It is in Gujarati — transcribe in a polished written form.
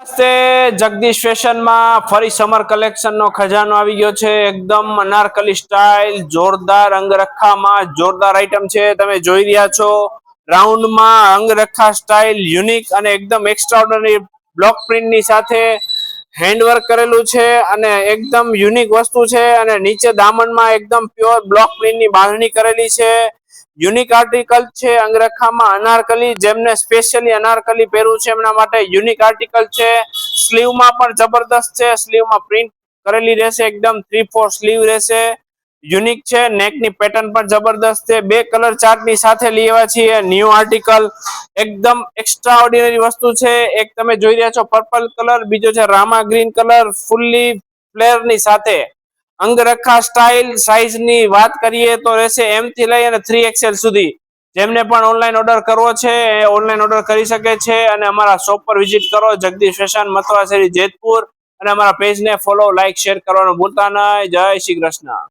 નમસ્તે જગદીશ ફેશન માં ફરી સમર કલેક્શન નો ખજાનો આવી ગયો છે। એકદમ અનારકલી સ્ટાઇલ જોરદાર અંગરખામાં જોરદાર આઈટમ છે। તમે જોઈ રહ્યા છો રાઉન્ડ માં અંગરખા સ્ટાઇલ યુનિક અને એકદમ એક્સ્ટ્રાઓર્ડિનરી બ્લોક પ્રિન્ટ ની સાથે હેન્ડવર્ક કરેલું છે અને એકદમ યુનિક વસ્તુ છે અને નીચે દામન માં એકદમ પ્યોર બ્લોક પ્રિન્ટ ની બાંધણી કરેલી છે। યુનિક આર્ટિકલ છે અંગરખામાં અનારકલી જેમને સ્પેશિયલી અનારકલી પહેરવું છે એમના માટે યુનિક આર્ટિકલ છે। સ્લીવ માં પણ જબરદસ્ત છે। સ્લીવ માં પ્રિન્ટ કરેલી રહેશે એકદમ 3/4 સ્લીવ રહેશે। યુનિક છે નેક ની પેટર્ન પણ જબરદસ્ત છે। બે કલર ચાર્ટ ની સાથે લેવા છીએ ન્યુ આર્ટિકલ એકદમ એક્સ્ટ્રા ઓર્ડિનરી વસ્તુ છે। એક તમે જોઈ રહ્યા છો પર્પલ કલર બીજો છે Rama green colour fully flare ની સાથે અંગરખા સ્ટાઇલ સાઇઝ ની વાત કરીએ તો રહેશે એમ થી લઈ અને 3XL સુધી। જેમને પણ ઓનલાઈન ઓર્ડર કરવો છે એ ઓનલાઈન ઓર્ડર કરી શકે છે અને અમારા શોપ પર વિઝિટ કરો જગદીશ ફેશન મથુરા શેરી જેતપુર અને અમારા પેજ ને ફોલો લાઈક શેર કરવાનું ભૂલતા નહીં। જય શ્રી કૃષ્ણ।